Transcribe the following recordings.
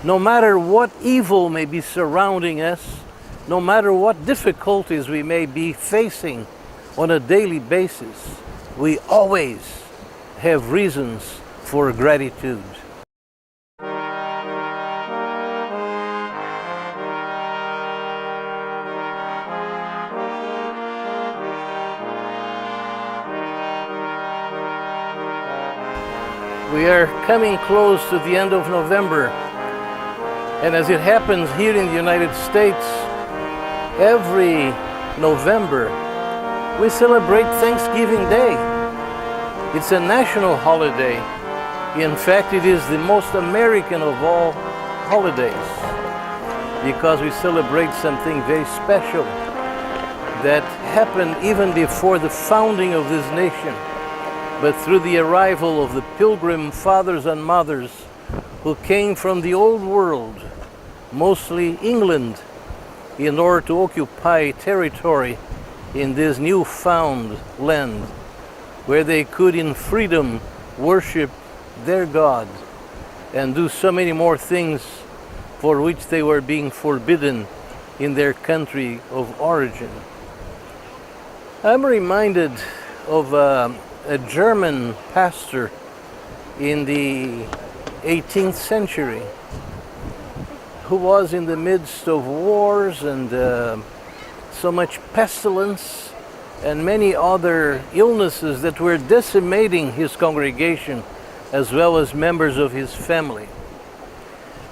No matter what evil may be surrounding us, no matter what difficulties we may be facing on a daily basis, we always have reasons for gratitude. We are coming close to the end of November, and as it happens here in the United States, every November we celebrate Thanksgiving Day. It's a national holiday. In fact, it is the most American of all holidays because we celebrate something very special that happened even before the founding of this nation, but through the arrival of the Pilgrim fathers and mothers who came from the old world, mostly England, in order to occupy territory in this newfound land where they could in freedom worship their God and do so many more things for which they were being forbidden in their country of origin. I'm reminded of a German pastor in the 18th century who was in the midst of wars and so much pestilence and many other illnesses that were decimating his congregation as well as members of his family.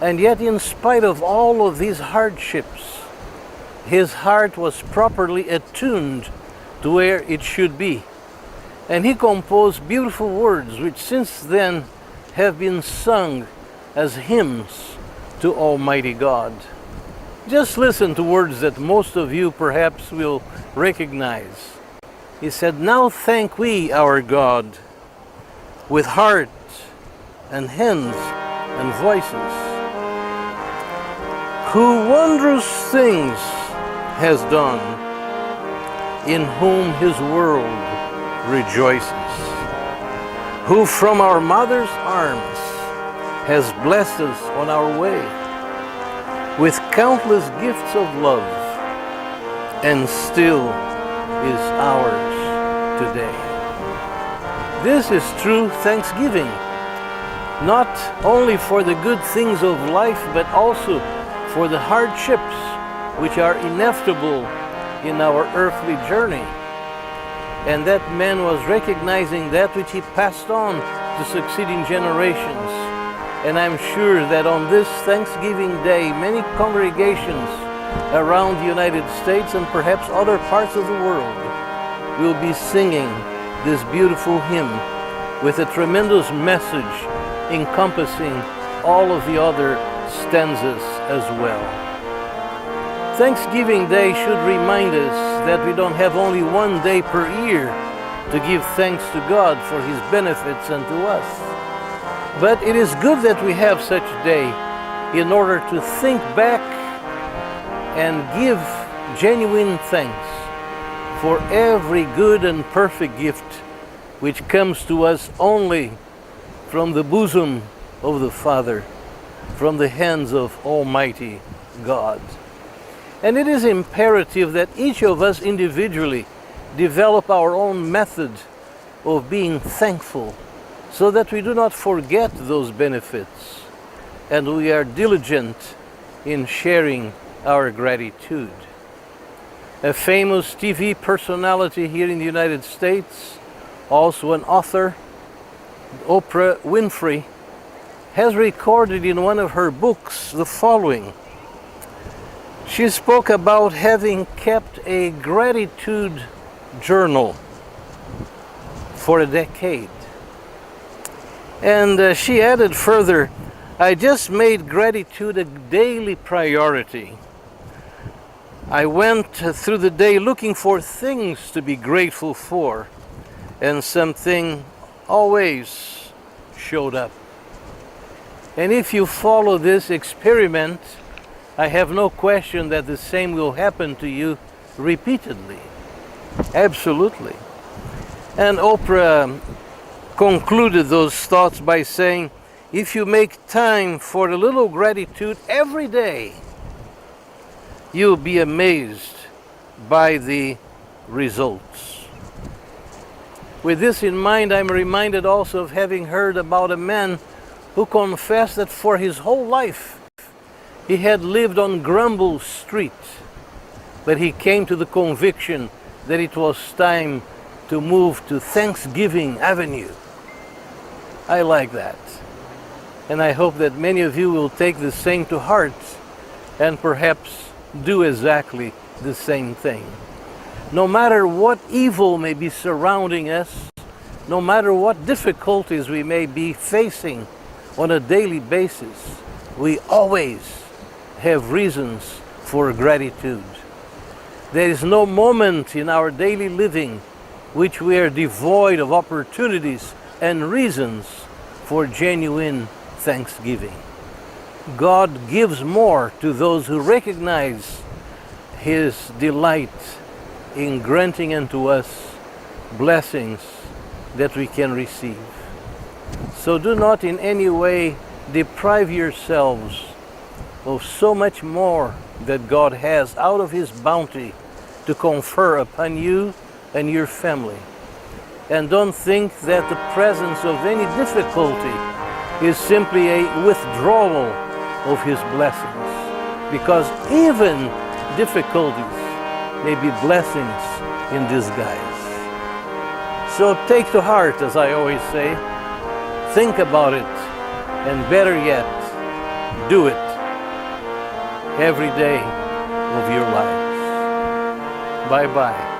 And yet, in spite of all of these hardships, his heart was properly attuned to where it should be. And he composed beautiful words which since then have been sung as hymns to Almighty God. Just listen to words that most of you perhaps will recognize. He said, "Now thank we our God with heart and hands and voices, who wondrous things has done, in whom his world rejoices, who from our mother's arms has blessed us on our way with countless gifts of love, and still is ours today." This is true thanksgiving, not only for the good things of life, but also for the hardships which are inevitable in our earthly journey. And that man was recognizing that which he passed on to succeeding generations. And I'm sure that on this Thanksgiving Day, many congregations around the United States and perhaps other parts of the world will be singing this beautiful hymn with a tremendous message encompassing all of the other stanzas as well. Thanksgiving Day should remind us that we don't have only one day per year to give thanks to God for His benefits and to us. But it is good that we have such a day in order to think back and give genuine thanks for every good and perfect gift which comes to us only from the bosom of the Father, from the hands of Almighty God. And it is imperative that each of us individually develop our own method of being thankful so that we do not forget those benefits and we are diligent in sharing our gratitude. A famous TV personality here in the United States, also an author, Oprah Winfrey, has recorded in one of her books the following. She spoke about having kept a gratitude journal for a decade. And she added further, "I just made gratitude a daily priority. I went through the day looking for things to be grateful for, and something always showed up." And if you follow this experiment, I have no question that the same will happen to you repeatedly. Absolutely. And Oprah concluded those thoughts by saying, if you make time for a little gratitude every day, you'll be amazed by the results. With this in mind, I'm reminded also of having heard about a man who confessed that for his whole life he had lived on Grumble Street, but he came to the conviction that it was time to move to Thanksgiving Avenue. I like that. And I hope that many of you will take the same to heart and perhaps do exactly the same thing. No matter what evil may be surrounding us, no matter what difficulties we may be facing on a daily basis, we always have reasons for gratitude. There is no moment in our daily living which we are devoid of opportunities and reasons for genuine thanksgiving. God gives more to those who recognize His delight in granting unto us blessings that we can receive. So do not in any way deprive yourselves of so much more that God has out of His bounty to confer upon you and your family. And don't think that the presence of any difficulty is simply a withdrawal of His blessings, because even difficulties may be blessings in disguise. So take to heart, as I always say, think about it, and better yet, do it every day of your lives. Bye-bye.